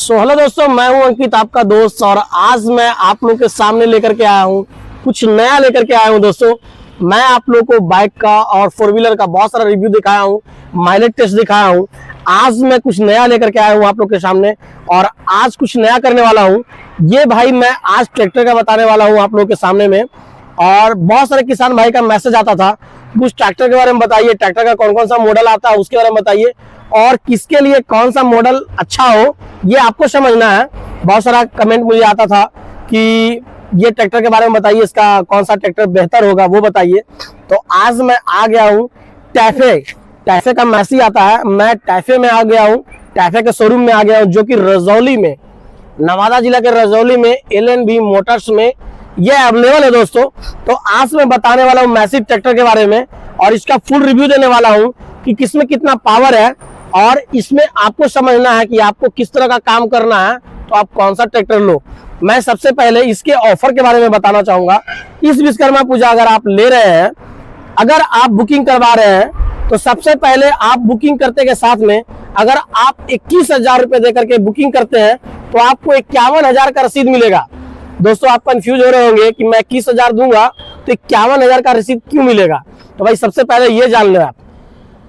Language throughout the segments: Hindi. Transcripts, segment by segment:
हेलो दोस्तों, मैं हूं अंकित, आपका दोस्त। और आज मैं आप लोग के सामने लेकर के आया हूं, कुछ नया लेकर के आया हूं दोस्तों। मैं आप लोग को बाइक का और फोर व्हीलर का बहुत सारा रिव्यू दिखाया हूं, माइलेज टेस्ट दिखाया हूं। आज मैं कुछ नया लेकर के आया हूं आप लोग के सामने, और आज कुछ नया करने वाला हूं। ये भाई मैं आज ट्रैक्टर का बताने वाला हूं आप लोग के सामने में। और बहुत सारे किसान भाई का मैसेज आता था, कुछ ट्रैक्टर के बारे में बताइए, ट्रैक्टर का कौन कौन सा मॉडल आता है उसके बारे में बताइए, और किसके लिए कौन सा मॉडल अच्छा हो ये आपको समझना है। बहुत सारा कमेंट मुझे आता था कि ये ट्रैक्टर के बारे में बताइए, इसका कौन सा ट्रैक्टर बेहतर होगा वो बताइए। तो आज मैं आ गया हूँ टैफे का मैसेज आता है, मैं टैफे में आ गया हूँ, टैफे के शोरूम में आ गया हूँ, जो कि रजौली में, नवादा जिला के रजौली में LNB मोटर्स में ये अवेलेबल है दोस्तों। तो आज मैं बताने वाला हूँ मैसिव ट्रैक्टर के बारे में, और इसका फुल रिव्यू देने वाला हूँ कि किसमें कितना पावर है, और इसमें आपको समझना है कि आपको किस तरह का काम करना है तो आप कौन सा ट्रैक्टर लो। मैं सबसे पहले इसके ऑफर के बारे में बताना चाहूंगा। इस विश्वकर्मा पूजा अगर आप ले रहे हैं, अगर आप बुकिंग करवा रहे हैं, तो सबसे पहले आप बुकिंग करते के साथ में अगर आप 21,000 रुपए देकर के बुकिंग करते हैं तो आपको 51,000 का रसीद मिलेगा। दोस्तों आप कंफ्यूज हो रहे होंगे कि मैं 21,000 दूंगा तो 51,000 का रसीद क्यों मिलेगा। तो भाई सबसे पहले ये जान लो,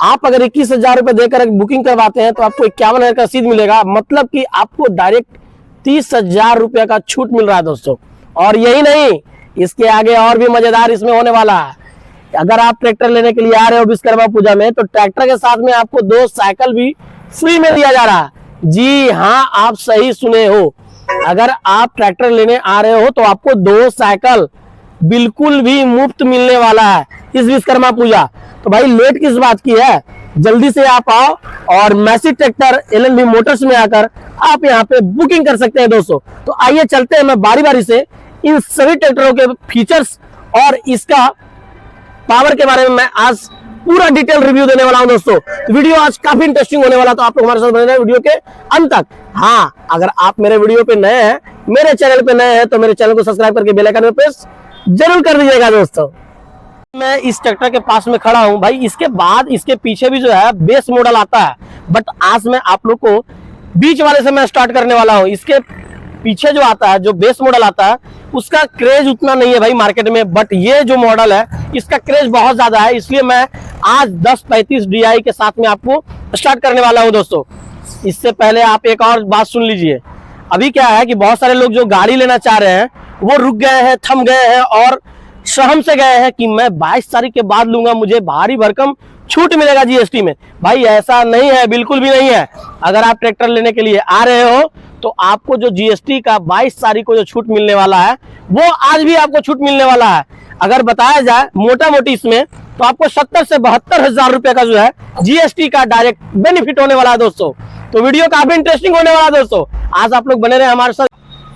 आप अगर 21,000 रुपए देकर बुकिंग करवाते हैं तो आपको 51,000 का रसीद मिलेगा, मतलब कि आपको डायरेक्ट 30,000 रुपए का छूट मिल रहा है दोस्तों। और यही नहीं, इसके आगे और भी मजेदार इसमें होने वाला है। अगर आप ट्रैक्टर लेने के लिए आ रहे हो विश्वकर्मा पूजा में, तो ट्रैक्टर के साथ में आपको 2 साइकिल भी फ्री में दिया जा रहा है। जी हाँ, आप सही सुने हो, अगर आप ट्रैक्टर लेने आ रहे हो तो आपको 2 साइकिल बिल्कुल भी मुफ्त मिलने वाला है इस विश्वकर्मा पूजा। तो भाई लेट किस बात की है, जल्दी से आप आओ और मैसिव ट्रैक्टर LNB मोटर्स में आकर आप यहाँ पे बुकिंग कर सकते हैं दोस्तों। तो आइए चलते हैं, मैं बारी बारी से इन सभी ट्रैक्टरों के फीचर्स और इसका पावर के बारे में मैं आज पूरा डिटेल रिव्यू देने वाला हूं दोस्तों। तो वीडियो आज काफी इंटरेस्टिंग होने वाला, तो आप लोग हमारे साथ बने रहे वीडियो के अंत तक। हाँ, अगर आप मेरे वीडियो पे नए हैं, मेरे चैनल पे नए हैं, तो मेरे चैनल को सब्सक्राइब करके बेल आइकन पे प्रेस जरूर कर दीजिएगा दोस्तों। मैं इस ट्रैक्टर के पास में खड़ा हूं भाई, इसके बाद इसके पीछे भी जो है बेस मॉडल आता है, बट आज मैं आप लोग को बीच वाले से मैं स्टार्ट करने वाला हूं। इसके पीछे जो आता है, जो बेस मॉडल आता है, उसका क्रेज उतना नहीं है भाई मार्केट में, बट ये जो मॉडल है इसका क्रेज बहुत ज्यादा है, इसलिए मैं आज 1035 DI के साथ में आपको स्टार्ट करने वाला हूं दोस्तों। इससे पहले आप एक और बात सुन लीजिए। अभी क्या है कि बहुत सारे लोग जो गाड़ी लेना चाह रहे हैं वो रुक गए हैं, थम गए हैं और सहम से गए हैं कि मैं 22 तारीख के बाद लूंगा, मुझे भारी भरकम छूट मिलेगा GST में। भाई ऐसा नहीं है, बिल्कुल भी नहीं है। अगर आप ट्रैक्टर लेने के लिए आ रहे हो तो आपको जो GST का 22 तारीख को जो छूट मिलने वाला है वो आज भी आपको छूट मिलने वाला है। अगर बताया जाए मोटा मोटी इसमें, तो आपको 70 से 72,000 रुपए का जो है GST का डायरेक्ट बेनिफिट होने वाला है दोस्तों। तो वीडियो काफी इंटरेस्टिंग होने वाला है दोस्तों, आज आप लोग बने रहे हमारे साथ।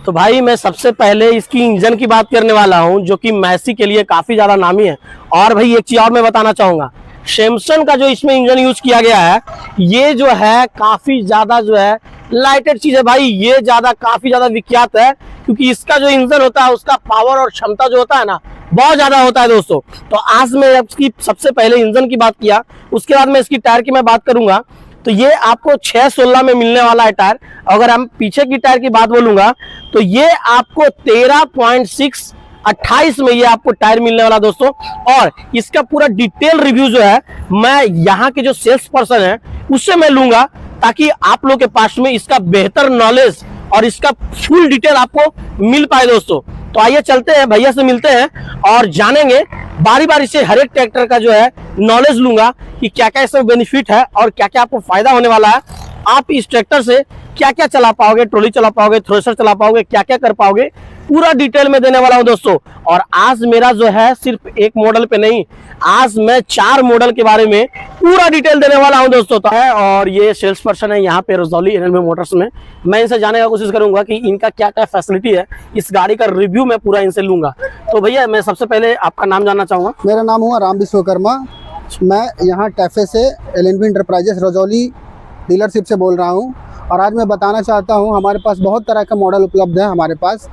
तो भाई मैं सबसे पहले इसकी इंजन की बात करने वाला हूं, जो कि मैसी के लिए काफी ज्यादा नामी है। और भाई एक चीज और मैं बताना चाहूंगा, सैमसंग का जो इसमें इंजन यूज किया गया है, ये जो है काफी ज्यादा जो है लाइटेड चीज है भाई। ये काफी ज्यादा विख्यात है, क्योंकि इसका जो इंजन होता है उसका पावर और क्षमता जो होता है ना, बहुत ज्यादा होता है दोस्तों। तो आज मैं इसकी सबसे पहले इंजन की बात किया, उसके बाद मैं इसकी टायर की मैं बात करूंगा। तो ये आपको 616 में मिलने वाला है टायर। अगर हम पीछे की टायर की बात बोलूंगा तो ये आपको 13.6 28 में ये आपको टायर मिलने वाला दोस्तों। और इसका पूरा डिटेल रिव्यू जो है मैं यहाँ के जो सेल्स पर्सन है उससे मैं लूंगा, ताकि आप लोग के पास में इसका बेहतर नॉलेज और इसका फुल डिटेल आपको मिल पाए दोस्तों। तो आइए चलते हैं, भैया से मिलते हैं और जानेंगे बारी बारी से हर एक ट्रैक्टर का जो है नॉलेज लूंगा कि क्या क्या इसमें बेनिफिट है और क्या क्या आपको फायदा होने वाला है। आप इस ट्रैक्टर से क्या क्या चला पाओगे, ट्रॉली चला पाओगे, थ्रेशर चला पाओगे, क्या क्या कर पाओगे, पूरा डिटेल में देने वाला हूं दोस्तों। और आज मेरा जो है सिर्फ एक मॉडल पे नहीं, आज मैं 4 मॉडल के बारे में पूरा डिटेल देने वाला हूं दोस्तों। तो है, और ये सेल्स पर्सन है यहाँ पे रजौली LNB मोटर्स में। मैं इनसे जानने का कोशिश करूंगा कि इनका क्या क्या फैसिलिटी है, इस गाड़ी का रिव्यू मैं पूरा इनसे लूंगा। तो भैया मैं सबसे पहले आपका नाम जानना चाहूंगा। मेरा नाम हुआ राम विश्वकर्मा, मैं यहाँ टैफे से LNB इंटरप्राइजेस रजौली डीलरशिप से बोल रहा हूँ। और आज मैं बताना चाहता हूँ, हमारे पास बहुत तरह का मॉडल उपलब्ध है हमारे पास।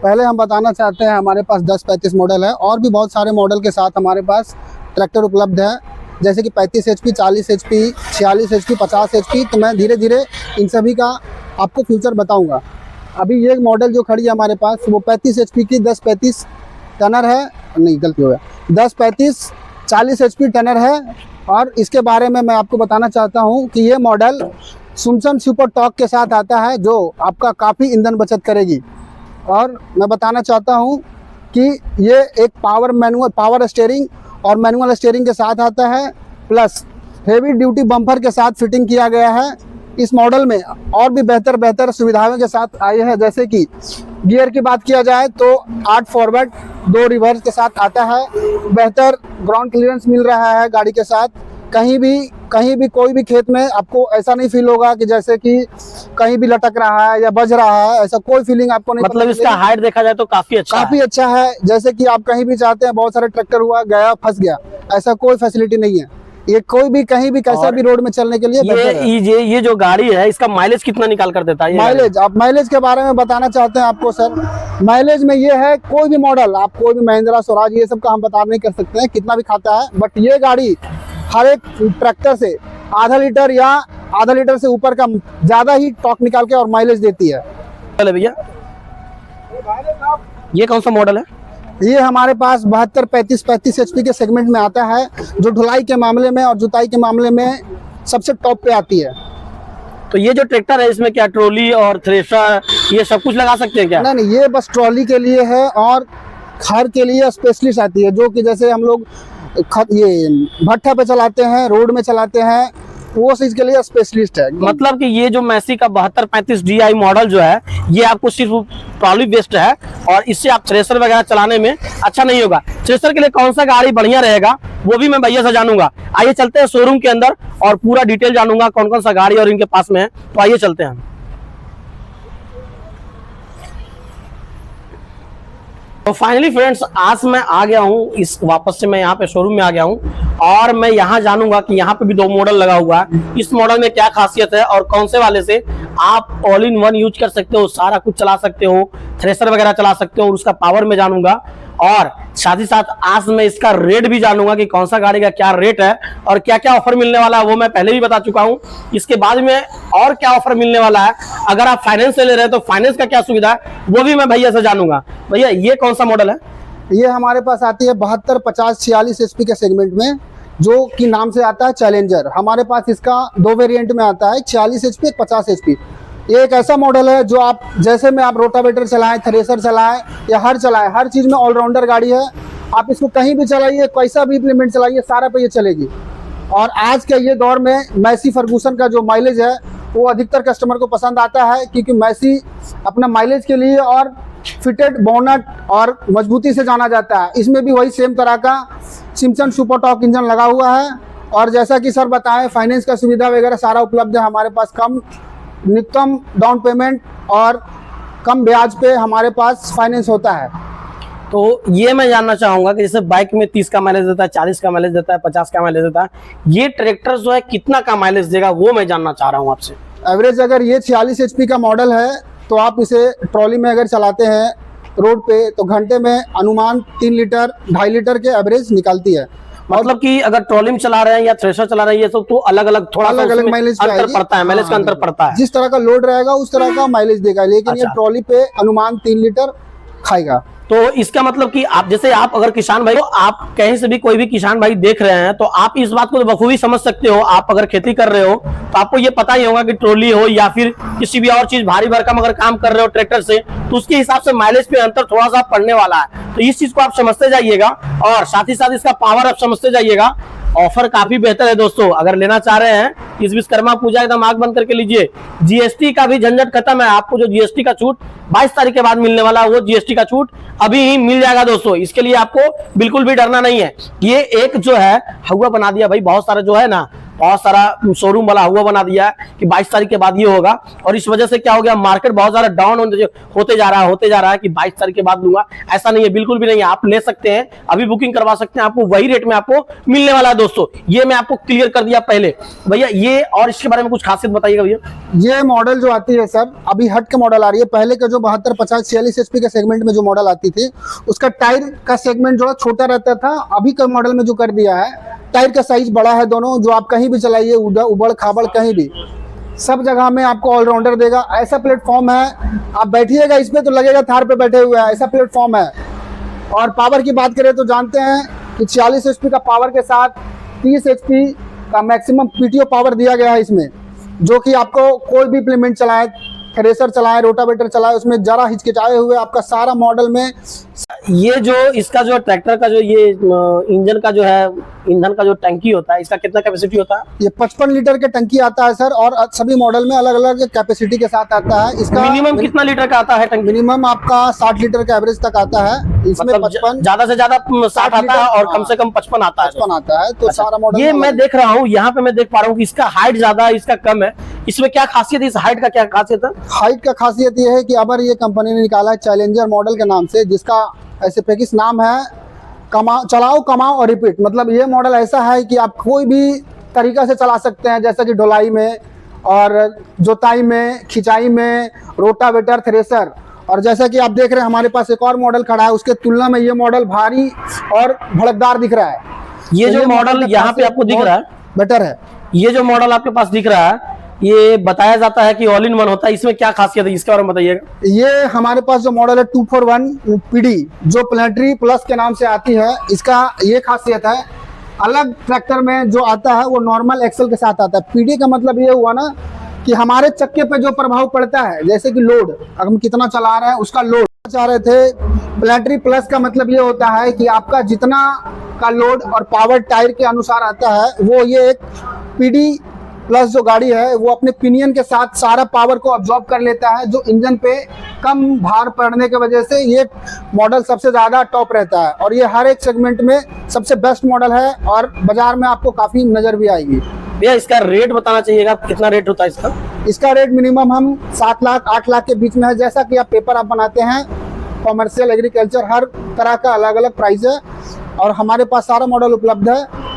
पहले हम बताना चाहते हैं, हमारे पास 1035 मॉडल है, और भी बहुत सारे मॉडल के साथ हमारे पास ट्रैक्टर उपलब्ध है, जैसे कि 35 HP, 40 HP, 46 HP, 50 HP। तो मैं धीरे धीरे इन सभी का आपको फ्यूचर बताऊंगा। अभी ये मॉडल जो खड़ी है हमारे पास वो 35 HP की 1035 टनर है, नहीं गलती हो गया, 1035 40 HP टनर है। और इसके बारे में मैं आपको बताना चाहता हूँ कि ये मॉडल सुमसन सुपर टॉर्क के साथ आता है जो आपका काफ़ी ईंधन बचत करेगी। और मैं बताना चाहता हूँ कि ये एक पावर स्टीयरिंग और मैनुअल स्टीयरिंग के साथ आता है, प्लस हेवी ड्यूटी बम्पर के साथ फिटिंग किया गया है। इस मॉडल में और भी बेहतर सुविधाओं के साथ आए हैं, जैसे कि गियर की बात किया जाए तो 8 फॉरवर्ड 2 रिवर्स के साथ आता है। बेहतर ग्राउंड क्लियरेंस मिल रहा है गाड़ी के साथ। कहीं भी कोई भी खेत में आपको ऐसा नहीं फील होगा कि जैसे कि कहीं भी लटक रहा है या बज रहा है, ऐसा कोई फीलिंग आपको नहीं। मतलब इसका हाइट देखा जाए तो काफी अच्छा है। जैसे कि आप कहीं भी जाते हैं, बहुत सारे ट्रैक्टर हुआ गया फंस गया, ऐसा कोई फैसिलिटी नहीं है। ये कोई भी कहीं भी कैसा भी रोड में चलने के लिए ये जो गाड़ी है इसका माइलेज कितना निकाल कर देता है? माइलेज, आप माइलेज के बारे में बताना चाहते हैं आपको सर? माइलेज में ये है, कोई भी मॉडल आप कोई भी महिंद्रा स्वराज ये सब का हम बता नहीं कर सकते हैं कितना भी खाता है, बट ये गाड़ी हर एक ट्रैक्टर से आधा लीटर से ऊपर का ज्यादा ही टॉर्क निकाल के और माइलेज देती है। भैया ये कौन सा मॉडल है? ये हमारे पास 35 HP के सेगमेंट में आता है, जो ढुलाई के मामले में और जुताई के मामले में सबसे टॉप पे आती है। तो ये जो ट्रैक्टर है इसमें क्या ट्रॉली और थ्रेशर ये सब कुछ लगा सकते हैं क्या? नहीं, ये बस ट्रॉली के लिए है और घर के लिए स्पेशलिस्ट आती है, जो कि जैसे हम लोग ये भट्ठा पे चलाते हैं, रोड में चलाते हैं, वो चीज के लिए स्पेशलिस्ट है। मतलब कि ये जो मैसी का 7235 DI मॉडल जो है ये आपको सिर्फ ट्रॉली बेस्ड है और इससे आप थ्रेशर वगैरह चलाने में अच्छा नहीं होगा। थ्रेशर के लिए कौन सा गाड़ी बढ़िया रहेगा वो भी मैं भैया से जानूंगा। आइए चलते हैं शोरूम के अंदर और पूरा डिटेल जानूंगा कौन कौन सा गाड़ी और इनके पास में है। तो आइए चलते हैं। तो फाइनली फ्रेंड्स आज मैं आ गया हूँ, वापस से मैं यहाँ पे शोरूम में आ गया हूँ और मैं यहाँ जानूंगा कि यहाँ पे भी 2 मॉडल लगा हुआ है। इस मॉडल में क्या खासियत है और कौन से वाले से आप ऑल इन वन यूज कर सकते हो, सारा कुछ चला सकते हो, थ्रेशर वगैरह चला सकते हो और उसका पावर में जानूंगा। और साथ ही साथ आज मैं इसका रेट भी जानूंगा कि कौन सा गाड़ी का क्या रेट है और क्या क्या ऑफर मिलने वाला है, वो मैं पहले भी बता चुका हूं। इसके बाद में और क्या ऑफर मिलने वाला है, अगर आप फाइनेंस से ले रहे हैं तो फाइनेंस का क्या सुविधा है वो भी मैं भैया से जानूंगा। भैया ये कौन सा मॉडल है? ये हमारे पास आती है 72 50 46 HP के सेगमेंट में, जो कि नाम से आता है चैलेंजर। हमारे पास इसका 2 वेरिएंट में आता है, 40 HP 50 HP। ये एक ऐसा मॉडल है जो आप जैसे में आप रोटावेटर चलाएं, थ्रेशर चलाएं या हर चीज में ऑलराउंडर गाड़ी है। आप इसको कहीं भी चलाइए, कैसा भी इम्प्लीमेंट चलाइए, सारा पे ये चलेगी। और आज के ये दौर में मैसी फर्गूसन का जो माइलेज है वो अधिकतर कस्टमर को पसंद आता है, क्योंकि मैसी अपना माइलेज के लिए और फिटेड बोनट और मजबूती से जाना जाता है। इसमें भी वही सेम तरह का सिम्पसन सुपर टॉर्क इंजन लगा हुआ है। और जैसा कि सर बताएं, फाइनेंस का सुविधा वगैरह सारा उपलब्ध है हमारे पास। न्यूनतम डाउन पेमेंट और कम ब्याज पे हमारे पास फाइनेंस होता है। तो ये मैं जानना चाहूंगा कि जैसे बाइक में 30 का माइलेज देता है, 40 का माइलेज देता है, 50 का माइलेज देता है, ये ट्रैक्टर जो है कितना का माइलेज देगा वो मैं जानना चाह रहा हूँ आपसे। एवरेज अगर ये 46 HP का मॉडल है तो आप इसे ट्रॉली में अगर चलाते हैं रोड पे तो घंटे में अनुमान 3 लीटर 2.5 लीटर के एवरेज निकालती है। मतलब कि अगर ट्रॉली में चला रहे हैं या थ्रेशर चला रहे हैं, ये सब तो अलग अलग माइलेज अंतर पड़ता है, माइलेज का अंतर पड़ता है। जिस तरह का लोड रहेगा उस तरह का माइलेज देगा, लेकिन ये ट्रॉली पे अनुमान 3 लीटर खाएगा। तो इसका मतलब कि आप जैसे आप अगर किसान भाई, तो आप कहीं से भी कोई भी किसान भाई देख रहे हैं तो आप इस बात को बखूबी समझ सकते हो। आप अगर खेती कर रहे हो तो आपको ये पता ही होगा कि ट्रॉली हो या फिर किसी भी और चीज भारी भरकम अगर काम कर रहे हो ट्रैक्टर से, तो उसके हिसाब से माइलेज पे अंतर थोड़ा सा पड़ने वाला है। तो इस चीज को आप समझते जाइएगा और साथ ही साथ इसका पावर आप समझते जाइएगा। ऑफर काफी बेहतर है दोस्तों, अगर लेना चाह रहे हैं इस विश्वकर्मा पूजा एकदम आंख बंद करके लीजिए। जीएसटी का भी झंझट खत्म है। आपको जो जीएसटी का छूट 22 तारीख के बाद मिलने वाला है वो जीएसटी का छूट अभी ही मिल जाएगा दोस्तों। इसके लिए आपको बिल्कुल भी डरना नहीं है। ये एक जो है हुआ बना दिया भाई, बहुत सारा जो है ना, बहुत सारा शोरूम वाला हुआ बना दिया है कि 22 तारीख के बाद ये होगा। और इस वजह से क्या हो गया, मार्केट बहुत ज्यादा डाउन होते जा रहा है कि 22 तारीख के बाद लूंगा। ऐसा नहीं है, बिल्कुल भी नहीं है। आप ले सकते हैं, अभी बुकिंग करवा सकते हैं, आपको वही रेट में आपको मिलने वाला है दोस्तों। ये मैं आपको क्लियर कर दिया पहले। भैया ये और इसके बारे में कुछ खासियत बताइएगा भैया। ये मॉडल जो आती है सर, अभी हट के मॉडल आ रही है। पहले का जो 72 50 46 HP के सेगमेंट में जो मॉडल आती थी उसका टायर का सेगमेंट जो छोटा रहता था। अभी का मॉडल में जो कर दिया है, टायर का साइज बड़ा है दोनों, जो आप कहीं भी चलाइए, उबड़ खाबड़ कहीं भी सब जगह में आपको ऑलराउंडर देगा। ऐसा प्लेटफॉर्म है, आप बैठिएगा इस पे तो लगेगा थार पे बैठे हुए हैं, ऐसा प्लेटफॉर्म है। और पावर की बात करें तो जानते हैं कि 40 HP का पावर के साथ 30 HP का मैक्सिमम PTO पावर दिया गया है इसमें, जो कि आपको कोई भी इम्प्लीमेंट चलाए, थ्रेसर चलाए, रोटावेटर चलाए, उसमें जरा हिचकिचाए हुए आपका सारा मॉडल में। ये जो इसका जो ट्रैक्टर का जो ये इंजन का जो है, ईंधन का जो टंकी होता है, इसका कितना कैपेसिटी होता है? ये 55 लीटर के टंकी आता है सर, और सभी मॉडल में अलग अलग कैपेसिटी के साथ आता है। इसका मिनिमम कितना लीटर का आता है टंकी? मिनिमम आपका 60 लीटर का एवरेज तक आता है। इसमें मतलब 55 ज्यादा से ज्यादा 60 आता है और कम से कम 55 आता है। 55 आता है। तो सारा मॉडल ये मैं देख रहा हूँ, यहाँ पे मैं देख पा रहा हूँ कि इसका हाइट ज्यादा है, इसका कम है। इसमें क्या खासियत है? इस हाइट का क्या खासियत है? हाइट का खासियत ये है कि अबर ये कंपनी ने निकाला है चैलेंजर मॉडल के नाम से, जिसका ऐसे पैकेज नाम है चलाओ कमाओ और रिपीट। मतलब ये मॉडल ऐसा है कि आप कोई भी तरीका से चला सकते हैं, जैसा कि ढुलाई में और जोताई में, खिंचाई में, रोटावेटर, थ्रेसर। और जैसा कि आप देख रहे हैं हमारे पास एक और मॉडल खड़ा है, उसके तुलना में ये मॉडल भारी और भड़कदार दिख रहा है। ये जो मॉडल यहाँ पे आपको दिख रहा है बेटर है। ये जो मॉडल आपके पास दिख रहा है, ये बताया जाता है कि ऑल इन वन होता है, इसमें क्या खासियत है इसके बारे में बताइएगा। ये हमारे पास जो मॉडल है 241 PD जो प्लेनेटरी प्लस के नाम से आती है, इसका ये खासियत है, अलग ट्रैक्टर में जो आता है वो नॉर्मल एक्सल के साथ आता है। PD का मतलब ये हुआ ना कि हमारे चक्के पे जो प्रभाव पड़ता है, जैसे कि लोड, अगर हम कितना चला रहे हैं उसका लोड चाह रहे थे। प्लेनेटरी प्लस का मतलब ये होता है कि आपका जितना का लोड और पावर टायर के अनुसार आता है, वो ये एक PD प्लस जो गाड़ी है वो अपने पिनियन के साथ सारा पावर को अब्जॉर्ब कर लेता है, जो इंजन पे कम भार पड़ने की वजह से ये मॉडल सबसे ज़्यादा टॉप रहता है। और ये हर एक सेगमेंट में सबसे बेस्ट मॉडल है और बाजार में आपको काफ़ी नज़र भी आएगी। भैया इसका रेट बताना चाहिएगा, कितना रेट होता है इसका? इसका रेट मिनिमम हम 7 लाख 8 लाख के बीच में है। जैसा कि आप पेपर आप बनाते हैं, कॉमर्शियल, एग्रीकल्चर, हर तरह का अलग अलग प्राइस है और हमारे पास सारा मॉडल उपलब्ध है।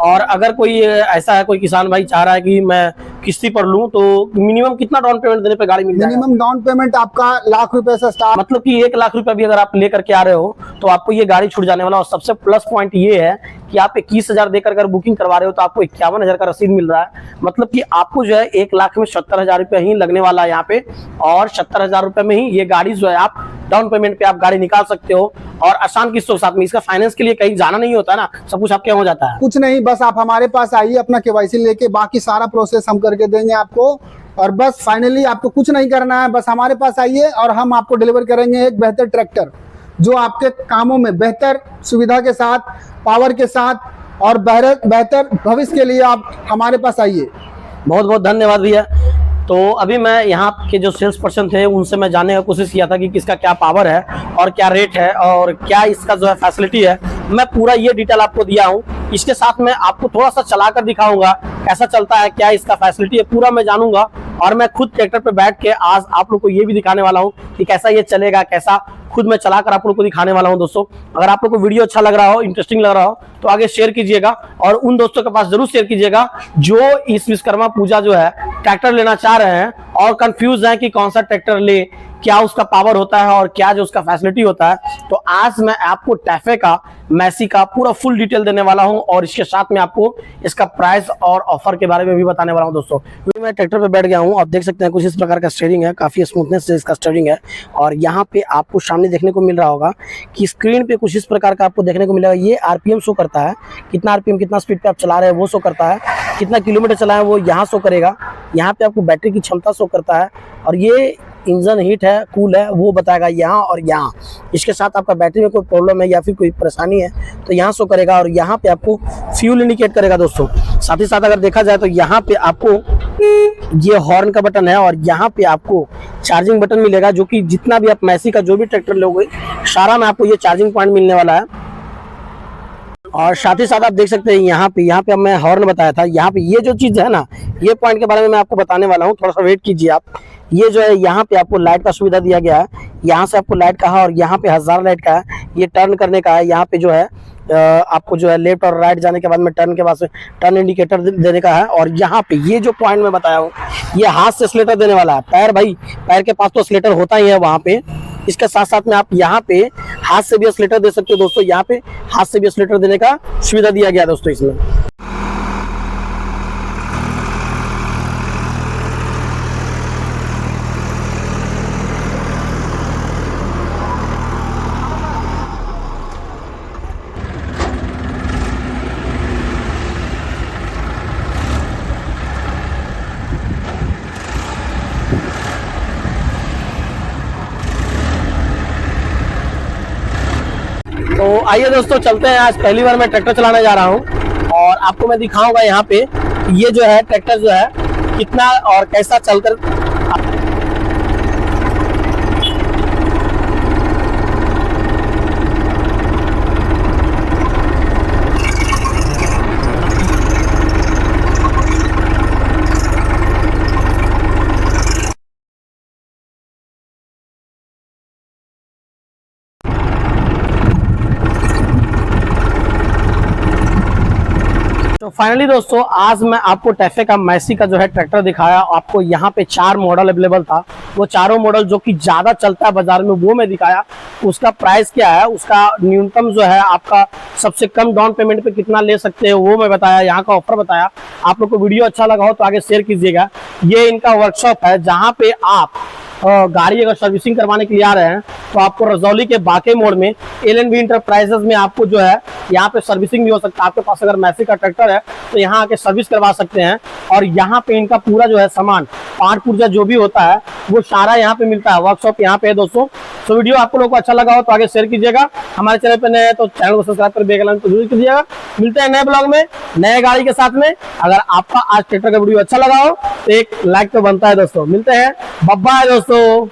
और अगर कोई ऐसा है, कोई किसान भाई चाह रहा है कि मैं किस्ती पर लूं, तो मिनिमम कितना डाउन पेमेंट देने पे गाड़ी मिल जाएगा? मिनिमम डाउन पेमेंट आपका ₹1,00,000 से स्टार्ट। मतलब कि 1 लाख रुपया भी अगर आप लेकर के आ रहे हो तो आपको ये गाड़ी छूट जाने वाला। और सबसे प्लस पॉइंट ये है कि आप 21,000 देकर अगर बुकिंग करवा रहे हो तो आपको 51,000 का रसीद मिल रहा है। मतलब कि आपको जो है 1 लाख में 70,000 रुपया ही लगने वाला है यहाँ पे, और 70,000 रुपये में ही ये गाड़ी जो है आप डाउन पेमेंट पे आप गाड़ी निकाल सकते हो, और आसान किस्तों के साथ में। इसका फाइनेंस के लिए कहीं जाना नहीं होता ना, सब कुछ आपके हो जाता है। कुछ नहीं, बस आप हमारे पास आइए, अपना KYC लेके, बाकी सारा प्रोसेस हम करके देंगे आपको। और बस फाइनली आपको कुछ नहीं करना है, बस हमारे पास आइए और हम आपको डिलीवर करेंगे एक बेहतर ट्रैक्टर, जो आपके कामों में बेहतर सुविधा के साथ, पावर के साथ और बेहतर भविष्य के लिए आप हमारे पास आइए। बहुत बहुत धन्यवाद भैया। तो अभी मैं यहाँ के जो सेल्स पर्सन थे उनसे मैं जानने की कोशिश किया था कि किसका क्या पावर है और क्या रेट है और क्या इसका जो है फैसिलिटी है। मैं पूरा ये डिटेल आपको दिया हूँ। इसके साथ में आपको थोड़ा सा चलाकर दिखाऊंगा कैसा चलता है, क्या इसका फैसिलिटी है, पूरा मैं जानूंगा। और मैं खुद ट्रैक्टर पे बैठ के आज आप लोग को ये भी दिखाने वाला हूँ कि कैसा ये चलेगा, कैसा खुद मैं चलाकर आप लोग को दिखाने वाला हूँ। दोस्तों अगर आप लोग को वीडियो अच्छा लग रहा हो, इंटरेस्टिंग लग रहा हो, तो आगे शेयर कीजिएगा और उन दोस्तों के पास जरूर शेयर कीजिएगा जो इस विश्वकर्मा पूजा जो है ट्रैक्टर लेना चाह रहे हैं और कंफ्यूज हैं कि कौन सा ट्रैक्टर ले, क्या उसका पावर होता है और क्या जो उसका फैसिलिटी होता है। तो आज मैं आपको टैफे का, मैसी का पूरा फुल डिटेल देने वाला हूं और इसके साथ में आपको इसका प्राइस और ऑफर के बारे में भी बताने वाला हूं। दोस्तों मैं ट्रैक्टर पे बैठ गया हूं, आप देख सकते हैं कुछ इस प्रकार का स्टीयरिंग है, काफी स्मूथनेस से इसका स्टीयरिंग है। और यहाँ पे आपको सामने देखने को मिल रहा होगा कि स्क्रीन पे कुछ इस प्रकार का आपको देखने को मिलेगा। ये RPM शो करता है, कितना RPM कितना स्पीड पे आप चला रहे हैं वो शो करता है, कितना किलोमीटर चलाए वो यहाँ शो करेगा। यहाँ पे आपको बैटरी की क्षमता शो करता है और ये इंजन हीट है, कूल है, वो बताएगा यहाँ और यहाँ। इसके साथ आपका बैटरी में कोई प्रॉब्लम है या फिर कोई परेशानी है तो यहाँ शो करेगा और यहाँ पे आपको फ्यूल इंडिकेट करेगा। दोस्तों साथ ही साथ अगर देखा जाए तो यहाँ पे आपको ये हॉर्न का बटन है और यहाँ पे आपको चार्जिंग बटन मिलेगा, जो कि जितना भी आप मैसी का जो भी ट्रैक्टर लोगे सारा में आपको ये चार्जिंग पॉइंट मिलने वाला है। और साथ ही साथ आप देख सकते हैं यहाँ पे अब मैं हॉर्न बताया था, यहाँ पे ये जो चीज़ है ना, ये पॉइंट के बारे में मैं आपको बताने वाला हूँ, थोड़ा सा वेट कीजिए आप। ये जो है यहाँ पे आपको लाइट का सुविधा दिया गया है, यहाँ से आपको लाइट का है और यहाँ पे 1000 लाइट का है, ये टर्न करने का है। यहाँ पे जो है आपको जो है लेफ्ट और राइट जाने के बाद में टर्न के बाद टर्न इंडिकेटर देने का है। और यहाँ पे ये जो पॉइंट मैं बताया हूँ, ये हाथ से स्लेटर देने वाला है। पैर के पास तो स्लेटर होता ही है वहाँ पे, इसके साथ साथ में आप यहाँ पे हाथ से भी स्लेटर दे सकते हो। दोस्तों यहाँ पे हाथ से भी स्लेटर देने का सुविधा दिया गया दोस्तों इसमें। आइए दोस्तों चलते हैं। आज पहली बार मैं ट्रैक्टर चलाने जा रहा हूँ और आपको मैं दिखाऊंगा यहाँ पे ये जो है ट्रैक्टर जो है कितना और कैसा चलकर। तो फाइनली दोस्तों आज मैं आपको टैफे का मैसी का जो है ट्रैक्टर दिखाया। आपको यहाँ पे 4 मॉडल अवेलेबल था, वो चारों मॉडल जो कि ज्यादा चलता है बाजार में वो मैं दिखाया। उसका प्राइस क्या है, उसका न्यूनतम जो है आपका सबसे कम डाउन पेमेंट पे कितना ले सकते हो वो मैं बताया, यहाँ का ऑफर बताया। आप लोग को वीडियो अच्छा लगा हो तो आगे शेयर कीजिएगा। ये इनका वर्कशॉप है जहाँ पे आप गाड़ी अगर सर्विसिंग करवाने के लिए आ रहे हैं तो आपको रजौली के बाके मोड़ में एलएनबी इंटरप्राइजेस में आपको जो है यहाँ पे सर्विसिंग भी हो सकता है। आपके पास अगर मैसी का ट्रैक्टर है तो यहाँ आके सर्विस करवा सकते हैं। और यहाँ पे इनका पूरा जो है सामान पार्ट पुर्जा जो भी होता है वो सारा यहाँ पे मिलता है। वर्कशॉप यहाँ पे है दोस्तों। तो वीडियो आपको लोगों को अच्छा लगा हो तो आगे शेयर कीजिएगा। हमारे चैनल पे नए हैं तो चैनल को सब्सक्राइब कर बेल आइकन को जरूर कीजिएगा। मिलते हैं नए ब्लॉग में नए गाड़ी के साथ में। अगर आपका आज ट्रैक्टर का वीडियो अच्छा लगा हो तो एक लाइक तो बनता है दोस्तों। मिलते हैं, बाय बाय दोस्तों।